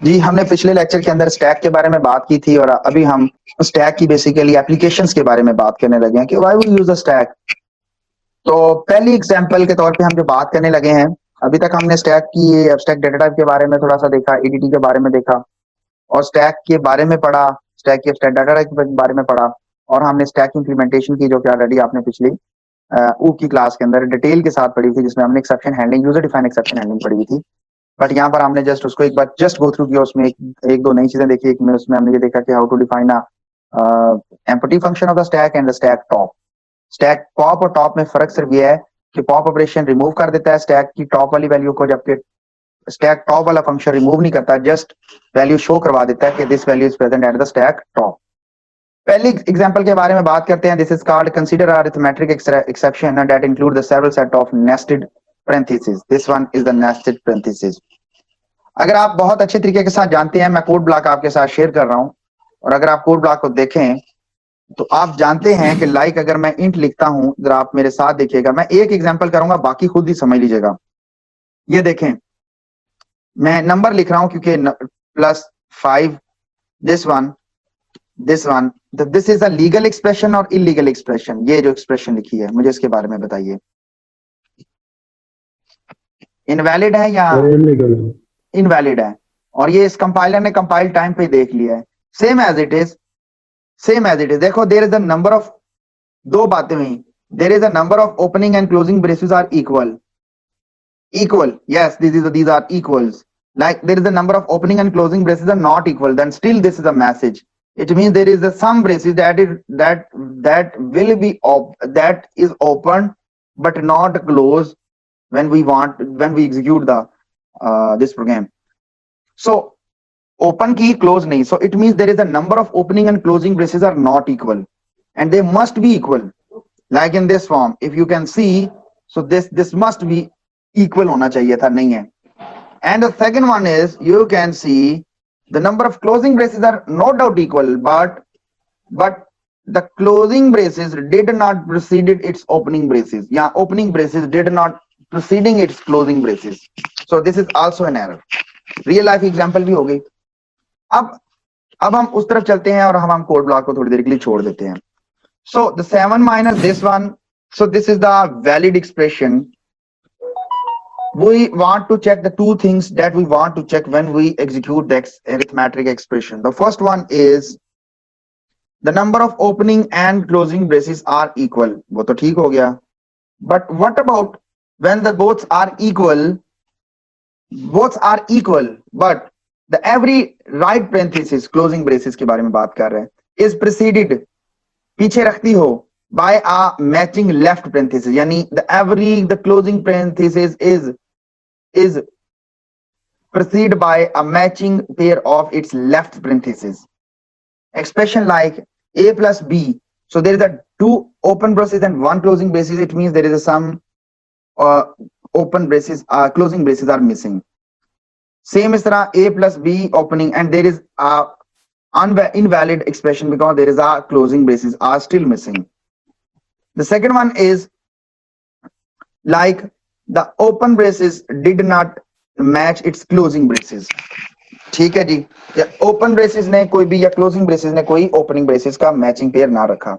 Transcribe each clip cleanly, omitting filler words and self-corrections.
जी, हमने पिछले लेक्चर के अंदर स्टैक के बारे में बात की थी और अभी हम स्टैक की बेसिकली एप्लीकेशंस के बारे में बात करने लगे हैं कि why we use a stack. तो पहली एग्जांपल के तौर पे हम जो बात करने लगे हैं, अभी तक हमने स्टैक की एब्स्ट्रैक्ट डेटा टाइप के बारे में थोड़ा सा देखा, ईडीटी के बारे में देखा और स्टैक के बारे में पढ़ा, स्टैक के एब्स्ट्रैक्ट डेटा टाइप के बारे में पढ़ा और हमने स्टैक इम्प्लीमेंटेशन की जो कि ऑलरेडी आपने पिछली ऊ की क्लास के अंदर डिटेल के साथ पढ़ी थी, जिसमें हमने exception handling, user defined exception handling पढ़ी थी। बट यहाँ पर हमने जस्ट उसको एक बार जस्ट गो थ्रू किया, उसमें एक दो नई चीजें देखी। एक में उसमें हमने ये देखा कि how to define empty function of the stack and the stack top. Stack pop और टॉप में फर्क सिर्फ ये है कि पॉप ऑपरेशन रिमूव कर देता है स्टैक की टॉप वाली वैल्यू को, जबकि स्टैक टॉप वाला फंक्शन रिमूव नहीं करता, जस्ट वैल्यू शो करवा देता है कि this value is present at the stack top. पहली एग्जांपल के बारे में बात करते हैं। This is called consider arithmetic exception that include the several set of nested parentheses. This one is the nested parentheses. अगर आप बहुत अच्छे तरीके के साथ जानते हैं, मैं कोड ब्लॉक आपके साथ शेयर कर रहा हूं और अगर आप कोड ब्लॉक को देखें तो आप जानते हैं कि लाइक अगर मैं इंट लिखता हूं, जरा आप मेरे साथ देखिएगा, मैं एक एग्जांपल करूंगा, बाकी खुद ही समझ लीजिएगा। ये देखें, मैं नंबर लिख रहा हूं क्योंकि +5, this one, this one, this is a legal expression और इलीगल एक्सप्रेशन। ये जो एक्सप्रेशन लिखी है, मुझे इसके बारे में बताइए, इनवैलिड है या इनवैलिड है? और ये इस कंपाइलर ने कंपाइल टाइम पे देख लिया है। Same as it is, same as it is. देखो, there is a number of, दो बातें हुई, there is a number of opening and closing braces are equal, equal, yes, these are equals. Like there is a number of opening and closing braces are not equal, then still this is a message. It means there is a some braces that will be that is opened but not closed when we execute the this program. So open key, close nahi, so it means there is a number of opening and closing braces are not equal and they must be equal, like in this form if you can see. So this must be equal hona chahiye tha, nahi hai. And the second one is, you can see the number of closing braces are no doubt equal, but the closing braces did not preceded its opening braces. Yeah, opening braces did not preceding its closing braces. So this is also an error. Real life example भी हो गई। अब हम उस तरफ चलते हैं और हम कोड ब्लॉक को थोड़ी देर के लिए छोड़ देते हैं। So the 7 minus this one, so this is the valid expression. We want to check the two things that we want to check when we execute the arithmetic expression. The first one is the number of opening and closing braces are equal. वो तो ठीक हो गया। But what about when the both are equal? Both are equal, but the every right parenthesis closing braces के बारे में बात कर रहे हैं, is preceded, पीछे रखती हो, by a matching left parenthesis. यानी the closing parenthesis is preceded by a matching pair of its left parentheses. Expression like a plus b. So there is a two open braces and one closing braces. It means there is a some open braces, closing braces are missing. Same is a plus b opening and there is a invalid expression because there is a closing braces are still missing. The second one is like the open braces did not match its closing braces. ठीक है जी, open braces ने कोई भी या closing braces ने कोई opening braces का matching pair ना रखा.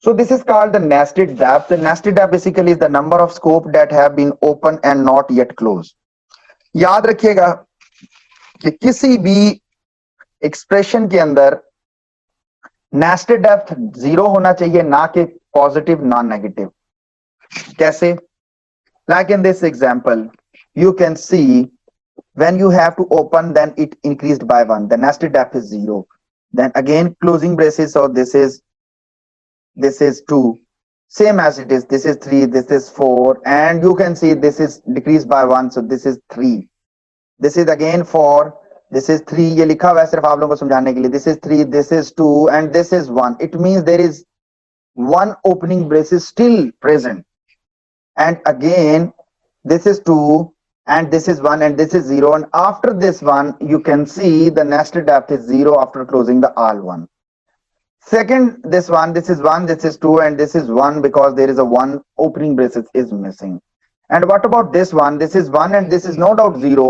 So this is called the nested depth. The nested depth basically is the number of scope that have been open and not yet closed. याद रखिएगा कि किसी भी एक्सप्रेशन के अंदर नेस्टेड डेप्थ 0 होना चाहिए, ना कि पॉजिटिव ना नेगेटिव. कैसे? Like in this example, you can see when you have to open, then it increased by 1. The nested depth is 0. Then again closing braces, so this is 2. Same as it is, this is 3, this is 4, and you can see this is decreased by 1, so this is 3. This is again 4, this is 3. ये लिखा हुआ है सिर्फ आप लोगों को समझाने के लिए. This is 3, this is 2, and this is 1. It means there is one opening brace is still present. And again, this is 2, and this is 1, and this is 0. And after this one, you can see the nested depth is 0 after closing the all one. Second, this one, this is 1, this is 2, and this is 1 because there is a one opening brace is missing. And what about this one? This is 1 and this is no doubt 0.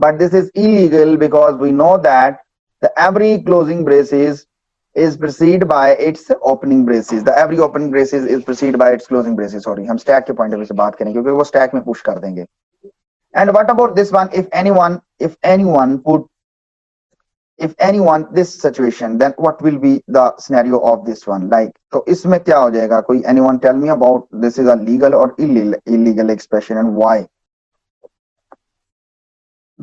but this is illegal because we know that the every closing braces is preceded by its opening braces. The every opening braces is preceded by its closing braces. Sorry, हम stack के point of view से बात करेंगे क्योंकि वो stack में push कर देंगे. And what about this one? If anyone this situation, then what will be the scenario of this one? Like, तो इसमें क्या हो जाएगा? कोई anyone tell me about this is a legal or illegal expression and why?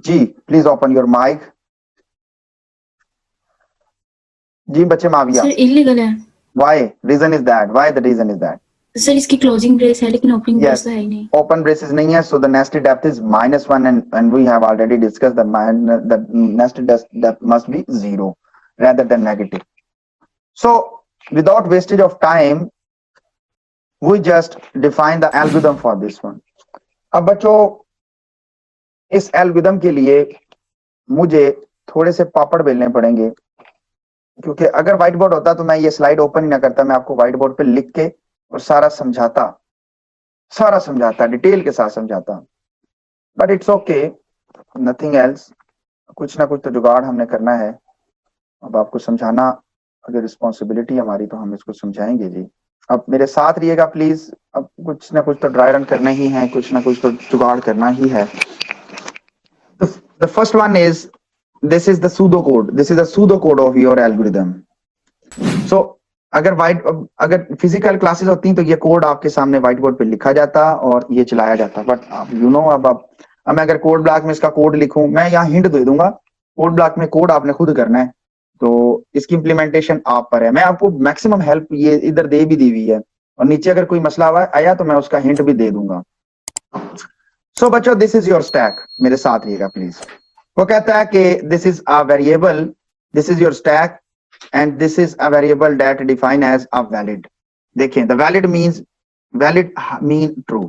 Ji, please open your mic. जी बच्चे Muawiya. Sir illegal है. Why? Reason is that. Why the reason is that? Sir इसकी closing brace है लेकिन opening Yes. Brace तो है ही नहीं. Open braces नहीं है, so the nested depth is -1 and we have already discussed the nested depth must be 0 rather than negative. So without wastage of time, we just define the algorithm for this one. अब बच्चों इस algorithm के लिए मुझे थोड़े से पापड़ बेलने पड़ेंगे क्योंकि अगर व्हाइट बोर्ड होता तो मैं ये स्लाइड ओपन ही ना करता, मैं आपको व्हाइट बोर्ड पे लिख के और सारा समझाता डिटेल के साथ समझाता. But it's okay, nothing else. कुछ ना कुछ तो जुगाड़ हमने करना है. अब आपको समझाना अगर रिस्पॉन्सिबिलिटी हमारी तो हम इसको समझाएंगे जी. अब मेरे साथ रहिएगा प्लीज. अब कुछ ना कुछ तो ड्राई रन करना ही है, कुछ ना कुछ तो जुगाड़ करना ही है. The first one is this is the pseudocode. This is the pseudocode of your algorithm. So अगर फिजिकल क्लासेस होती तो ये कोड आपके सामने व्हाइट बोर्ड पे लिखा जाता और ये चलाया जाता. बट यू नो अब मैं अगर कोड ब्लॉक में इसका कोड लिखूं, मैं यहाँ हिंट दे दूंगा. कोड ब्लॉक में कोड आपने खुद करना है, तो इसकी इम्प्लीमेंटेशन आप पर है. मैं आपको मैक्सिमम हेल्प ये इधर दे भी दी हुई है और नीचे अगर कोई मसला आया तो मैं उसका हिंट भी दे दूंगा. सो बच्चों दिस इज योर स्टैक. मेरे साथ रहिएगा प्लीज. वो कहता है कि this is a variable, this is your stack and this is a variable that defined as a valid. देखें, the valid mean true.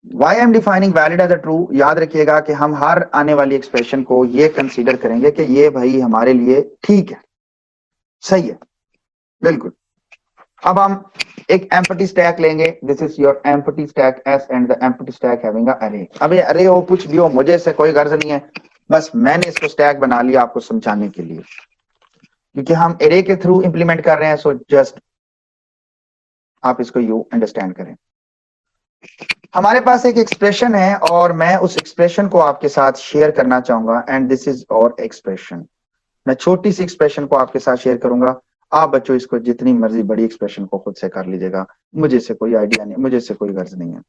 Why I am defining valid as a true? याद रखिएगा कि हम हर आने वाली एक्सप्रेशन को ये consider करेंगे कि ये भाई हमारे लिए ठीक है, सही है, बिल्कुल. अब हम एक empty stack लेंगे. This is your empty stack S and the empty stack having a array. अब ये array हो कुछ भी हो, मुझे इससे कोई गर्ज नहीं है, बस मैंने इसको स्टैक बना लिया आपको समझाने के लिए क्योंकि हम एरे के थ्रू इंप्लीमेंट कर रहे हैं. सो जस्ट आप इसको यू अंडरस्टैंड करें. हमारे पास एक एक्सप्रेशन है और मैं उस एक्सप्रेशन को आपके साथ शेयर करना चाहूंगा. एंड दिस इज और एक्सप्रेशन. मैं छोटी सी एक्सप्रेशन को आपके साथ शेयर करूंगा. आप बच्चों इसको जितनी मर्जी बड़ी एक्सप्रेशन को खुद से कर लीजिएगा, मुझे इससे कोई आइडिया नहीं, मुझे इससे कोई गर्ज नहीं है,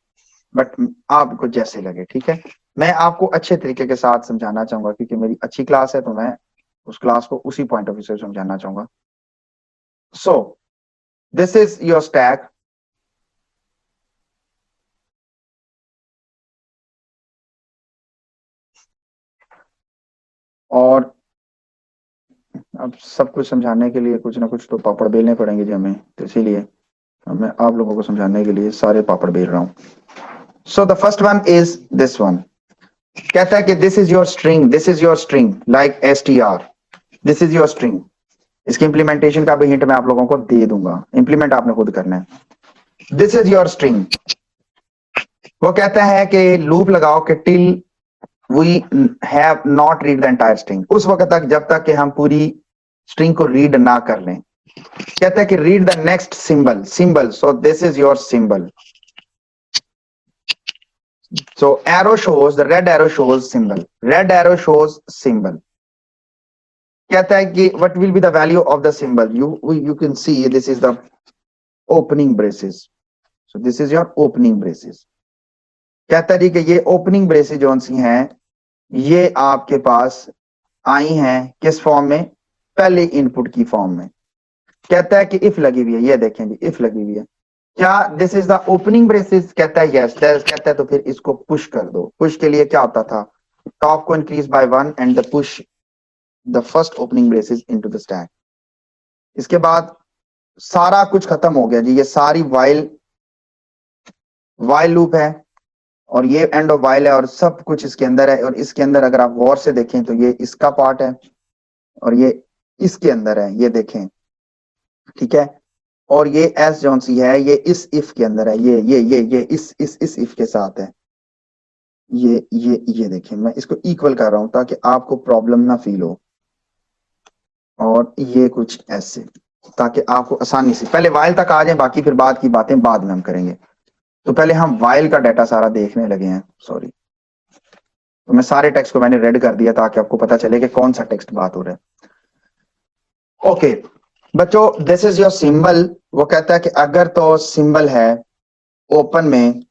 बट आपको जैसे लगे. ठीक है, मैं आपको अच्छे तरीके के साथ समझाना चाहूंगा क्योंकि मेरी अच्छी क्लास है तो मैं उस क्लास को उसी पॉइंट ऑफ व्यू से समझाना चाहूंगा. So this is your stack. और अब सब कुछ समझाने के लिए कुछ ना कुछ तो पापड़ बेलने पड़ेंगे जी हमें, तो इसीलिए मैं आप लोगों को समझाने के लिए सारे पापड़ बेल रहा हूं. So the first one is this one. कहता है कि this is your string like str. This is your string. इसकी इंप्लीमेंटेशन का भी हिंट मैं आप लोगों को दे दूंगा, इंप्लीमेंट आपने खुद करना है. This is your string. वो कहता है कि लूप लगाओ कि till we have not read the entire string. उस वक्त तक जब तक कि हम पूरी स्ट्रिंग को रीड ना कर लें. कहता है कि read the next symbol. So this is your symbol. So arrow shows, the red arrow shows symbol. कहता है कि what will be the value of the symbol? You can see this is the opening braces. So this is your opening braces. कहता है कि ये opening braces जो सी हैं ये आपके पास आई हैं किस फॉर्म में? पहले इनपुट की फॉर्म में. कहता है कि इफ लगी हुई है, ये देखें जी, इफ लगी हुई है. क्या this is the opening braces? कहता है यस. कहता है तो फिर इसको पुश कर दो. पुश के लिए क्या होता था? टॉप को increase by 1 and the push the first opening braces into the stack. इसके बाद सारा कुछ खत्म हो गया जी. ये सारी वाइल लूप है और ये एंड ऑफ वाइल है और सब कुछ इसके अंदर है. और इसके अंदर अगर आप गौर से देखें तो ये इसका पार्ट है और ये इसके अंदर है, ये देखें. ठीक है, और ये एस जॉन सी है, ये इस इफ के अंदर है. ये इस इफ के साथ है. ये देखिए, मैं इसको इक्वल कर रहा हूं ताकि आपको प्रॉब्लम ना फील हो, और ये कुछ ऐसे, ताकि आपको आसानी से पहले वाइल तक आ जाए, बाकी फिर बाद की बातें बाद में हम करेंगे। तो पहले हम वाइल का डाटा सारा देखने लगे हैं, सॉरी। तो मैं सारे टेक्स्ट को मैंने रेड कर दिया ताकि आपको पता चले कि कौन सा टेक्स्ट बात हो रहा है। ओके बच्चों, दिस इज योर सिंबल। वो कहता है कि अगर तो सिंबल है ओपन में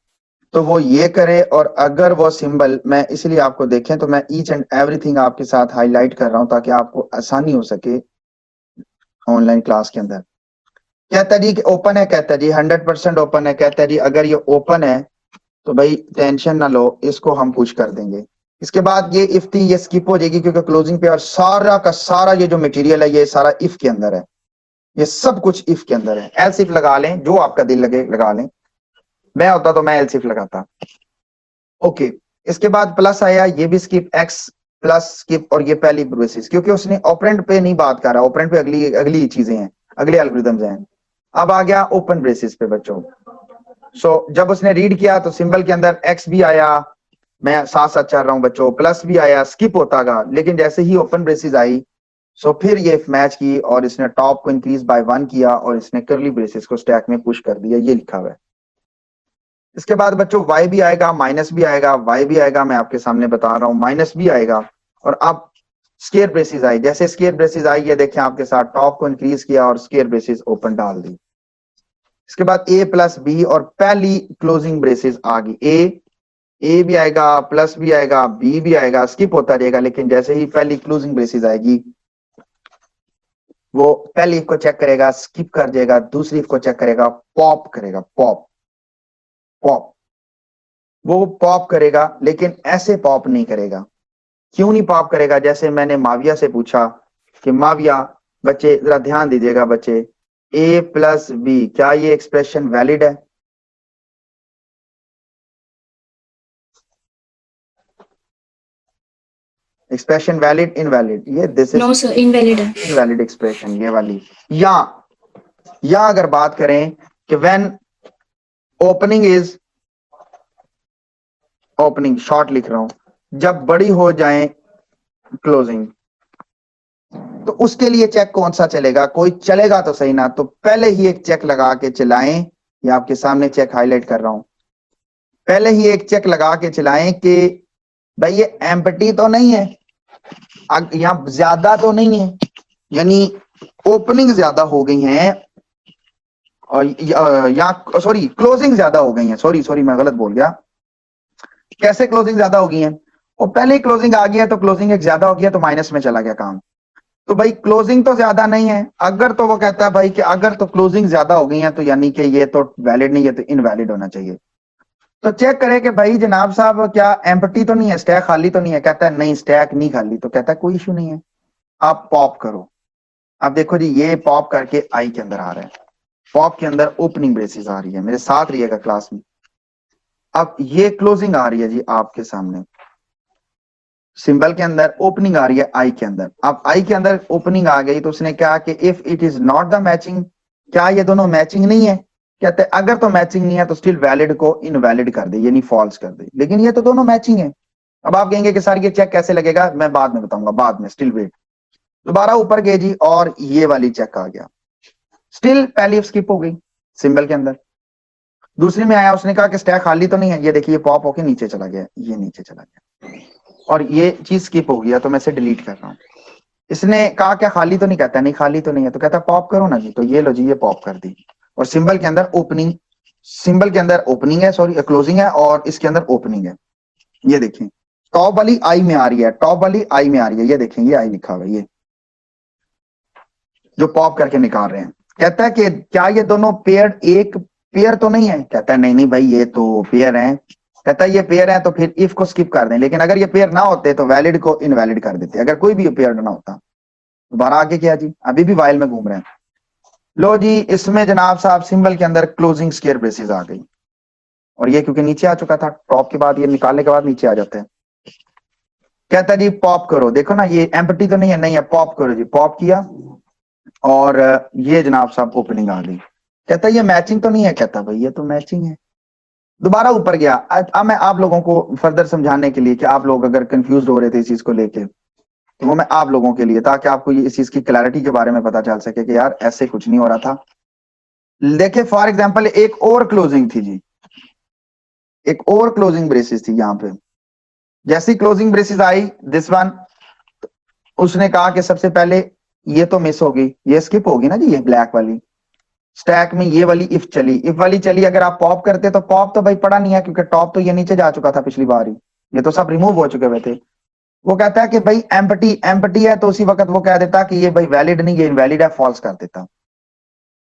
तो वो ये करे, और अगर वो सिंबल, मैं इसलिए आपको देखें तो मैं ईच एंड एवरीथिंग आपके साथ हाईलाइट कर रहा हूं ताकि आपको आसानी हो सके ऑनलाइन क्लास के अंदर। कहता जी कि ओपन है, कहता जी 100% ओपन है, कहता जी अगर ये ओपन है तो भाई टेंशन ना लो, इसको हम पुश कर देंगे। इसके बाद ये इफ थी, ये स्किप हो जाएगी क्योंकि क्लोजिंग पे, और सारा का सारा ये जो मटेरियल है ये सारा इफ के अंदर है, ये सब कुछ इफ के अंदर है। एल्स इफ लगा लें, जो आपका दिल लगे लगा लें, मैं होता तो मैं एल्स इफ लगाता। ओके, इसके बाद प्लस आया, ये भी स्किप, एक्स प्लस स्किप, और ये पहली ब्रेसिस, क्योंकि उसने ऑपरेंड पे नहीं बात कर रहा, ऑपरेंड पे अगली अगली चीजें हैं, अगले एल्गोरिथम्स हैं। अब आ गया ओपन ब्रेसिस पे बच्चों। जब उसने रीड किया तो सिंबल के अंदर एक्स भी आया, मैं साथ साथ चल रहा हूं बच्चों, प्लस भी आया, स्किप होता गया, लेकिन जैसे ही ओपन ब्रेसिस आई फिर ये मैच की, और इसने टॉप को इंक्रीज बाय 1 किया, और इसने करली ब्रेसिस को स्टैक में पुश कर दिया, ये लिखा हुआ है। इसके बाद बच्चों वाई भी आएगा, माइनस भी आएगा, वाई भी आएगा, मैं आपके सामने बता रहा हूं, माइनस भी आएगा। और अब स्केयर ब्रेसिस आई, जैसे स्केयर ब्रेसिस आई, ये देखें आपके साथ टॉप को इंक्रीज किया और स्केयर ब्रेसिस ओपन डाल दी। इसके बाद ए प्लस बी, और पहली क्लोजिंग ब्रेसिस आ गई, ए भी आएगा, प्लस भी आएगा, बी भी आएगा, स्किप होता रहेगा, लेकिन जैसे ही पहली क्लोजिंग ब्रेसिस आएगी वो पहली इफ को चेक करेगा, स्किप कर जाएगा, दूसरी इफ को चेक करेगा, पॉप करेगा, पॉप पॉप, वो पॉप करेगा, लेकिन ऐसे पॉप नहीं करेगा। क्यों नहीं पॉप करेगा? जैसे मैंने माविया से पूछा कि माविया, बच्चे जरा ध्यान दीजिएगा बच्चे, ए प्लस बी, क्या ये एक्सप्रेशन वैलिड है? Expression valid invalid? ये this is no sir, invalid है। इनवैलिड एक्सप्रेशन, ये वाली। या अगर बात करें कि when opening is, opening short लिख रहा हूं, जब बड़ी हो जाए क्लोजिंग, तो उसके लिए चेक कौन सा चलेगा? कोई चलेगा तो सही ना, तो पहले ही एक चेक लगा के चलाएं। ये आपके सामने चेक हाईलाइट कर रहा हूं, पहले ही एक चेक लगा के चलाएं कि भाई ये एम्प्टी तो नहीं है, यहाँ ज्यादा तो नहीं है, यानी ओपनिंग ज्यादा हो गई हैं, और यहाँ सॉरी क्लोजिंग ज्यादा हो गई हैं, सॉरी मैं गलत बोल गया। कैसे क्लोजिंग ज्यादा हो गई हैं? और पहले ही क्लोजिंग आ गया, तो क्लोजिंग एक ज्यादा हो गया, तो माइनस में चला गया काम। तो भाई क्लोजिंग तो ज्यादा नहीं है, अगर तो वो कहता है भाई कि अगर तो क्लोजिंग ज्यादा हो गई है तो यानी कि ये तो वैलिड नहीं है, तो इनवैलिड होना चाहिए। तो चेक करें कि भाई जनाब साहब क्या एम्प्टी तो नहीं है, स्टैक खाली तो नहीं है? कहता है नहीं, स्टैक नहीं खाली, तो कहता है कोई इशू नहीं है, आप पॉप करो। अब देखो जी, ये पॉप करके आई के अंदर आ रहा है, पॉप के अंदर ओपनिंग ब्रेसिस आ रही है, मेरे साथ रहिएगा क्लास में। अब ये क्लोजिंग आ रही है जी आपके सामने, सिंबल के अंदर ओपनिंग आ रही है आई के अंदर। अब आई के अंदर ओपनिंग आ गई, तो उसने कहा कि if it is not the matching, क्या ये दोनों मैचिंग नहीं है? कहते हैं अगर तो मैचिंग नहीं है तो स्टिल वैलिड को इनवैलिड कर दे, यानी फॉल्स कर दे, लेकिन ये तो दोनों मैचिंग है। अब आप कहेंगे कि सर ये चेक कैसे लगेगा? मैं बाद में बताऊंगा, बाद में, स्टिल वेट। दोबारा ऊपर गए जी, और ये वाली चेक आ गया, स्टिल पहली स्किप हो गई सिंबल के अंदर। दूसरी में आया, उसने कहा कि स्टैक खाली तो नहीं है, ये देखिए पॉप होके नीचे चला गया, ये नीचे चला गया, और ये चीज स्किप हो गया, तो मैं इसे डिलीट कर रहा हूं। इसने कहा क्या खाली तो नहीं? कहता नहीं खाली तो नहीं है, तो कहता पॉप करो ना जी, तो ये लो जी, ये पॉप कर दी, और सिंबल के अंदर ओपनिंग, सिंबल के अंदर ओपनिंग है, सॉरी क्लोजिंग है, और इसके अंदर ओपनिंग है। ये देखें टॉप वाली आई में आ रही है, टॉप वाली आई में आ रही है, ये देखें ये आई लिखा हुआ है, ये जो पॉप करके निकाल रहे हैं। कहता है कि क्या ये दोनों पेयर एक पेयर तो नहीं है? कहता है नहीं नहीं भाई, ये तो पेयर है। कहता है ये पेयर है तो फिर इफ को स्किप कर दें, लेकिन अगर ये पेयर ना होते तो वैलिड को इनवैलिड कर देते, अगर कोई भी पेयर ना होता। दोबारा आगे क्या जी, अभी भी वाइल में घूम रहे हैं। लो जी, इसमें जनाब साहब सिंबल के अंदर क्लोजिंग स्केयर ब्रेसिस आ गई, और ये क्योंकि नीचे आ चुका था, टॉप के बाद ये निकालने के बाद नीचे आ जाते हैं। कहता है जी पॉप करो, देखो ना ये एम्प्टी तो नहीं है, नहीं है, पॉप करो जी, पॉप किया, और ये जनाब साहब ओपनिंग आ गई। कहता है ये मैचिंग तो नहीं है? कहता भाई ये तो मैचिंग है, दोबारा ऊपर गया। अब मैं आप लोगों को फर्दर समझाने के लिए कि आप लोग अगर कंफ्यूज हो रहे थे इस चीज को लेके, तो वो मैं आप लोगों के लिए, ताकि आपको ये इस चीज की क्लैरिटी के बारे में पता चल सके कि यार ऐसे कुछ नहीं हो रहा था। देखिए फॉर एग्जांपल एक और क्लोजिंग थी जी, एक और क्लोजिंग ब्रेसेस थी यहाँ पे। जैसी closing braces I this one, उसने कहा कि सबसे पहले ये तो मिस होगी, ये स्किप होगी ना जी, ये ब्लैक वाली स्टैक में ये वाली इफ चली, इफ वाली चली। अगर आप पॉप करते तो पॉप तो भाई पड़ा नहीं है, क्योंकि टॉप तो ये नीचे जा चुका था पिछली बार ही, ये तो सब रिमूव हो चुके हुए थे। वो कहता है कि भाई एम्प्टी एम्प्टी है, तो उसी वक्त वो कह देता कि ये भाई वैलिड नहीं, ये इनवैलिड है, फॉल्स कर देता।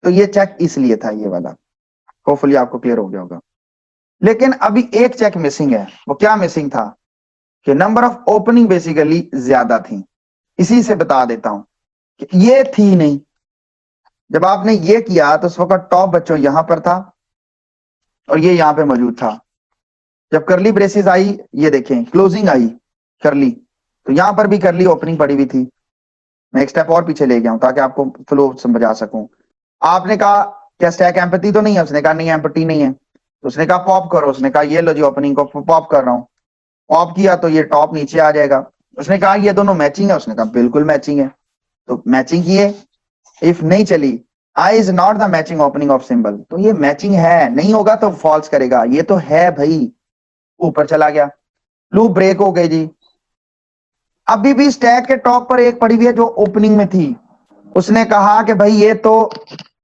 तो ये चेक इसलिए था ये वाला, होपफुली आपको क्लियर हो गया होगा। लेकिन अभी एक चेक मिसिंग है। वो क्या मिसिंग था कि नंबर ऑफ ओपनिंग बेसिकली ज्यादा थी। इसी से बता देता हूं कि ये थी नहीं। जब आपने ये किया तो उस वक्त टॉप बच्चों यहां पर था और ये यहां पे मौजूद था। जब करली ब्रेसेस आई, ये देखें क्लोजिंग आई करली, तो यहां पर भी करली ओपनिंग पड़ी हुई थी। मैं एक स्टेप और पीछे ले गया हूं ताकि आपको फ्लो समझा सकूं। आपने कहा क्या स्टैक एम्पैथी तो नहीं है? उसने कहा नहीं एम्पैथी नहीं है। तो उसने कहा पॉप करो, उसने कहा ये लो जी ओपनिंग को पॉप कर रहा हूं। पॉप किया तो ये टॉप नीचे आ जाएगा। उसने कहा ये दोनों मैचिंग है, उसने कहा बिल्कुल मैचिंग है। तो मैचिंग किए, इफ नहीं चली, I is not the matching opening of symbol, तो ये मैचिंग है, नहीं होगा तो फॉल्स करेगा। ये तो है भाई, ऊपर चला गया, लूप ब्रेक हो गई जी। अभी भी स्टैक के टॉप पर एक पड़ी हुई है जो ओपनिंग में थी। उसने कहा कि भाई ये तो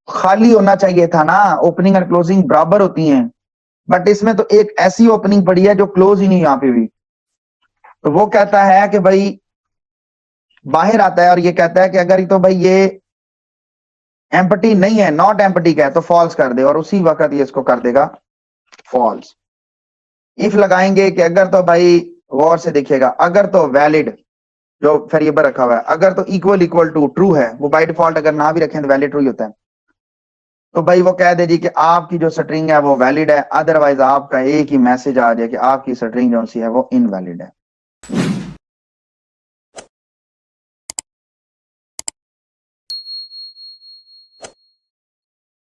खाली होना चाहिए था ना, ओपनिंग और क्लोजिंग बराबर होती हैं, बट इसमें तो एक ऐसी ओपनिंग पड़ी है जो क्लोज ही नहीं यहाँ पे भी। तो वो कहता है कि भाई बाहर आता है और ये कहता है कि अगर तो भाई ये एम्पटी नहीं है, नॉट एम्पटी का है, तो फॉल्स कर दे, और उसी वक्त ये इसको कर देगा फॉल्स। इफ लगाएंगे कि अगर तो भाई गौर से देखिएगा, अगर तो वैलिड जो वेरिएबल रखा हुआ है, अगर तो इक्वल इक्वल टू ट्रू है, वो बाय डिफॉल्ट अगर ना भी रखें तो वैलिड ट्रू ही होता है। तो भाई वो कह दे जी कि आपकी जो स्ट्रिंग है वो वैलिड है, अदरवाइज आपका एक ही मैसेज आ जाए कि आपकी स्ट्रिंग जो सी है वो इनवैलिड है।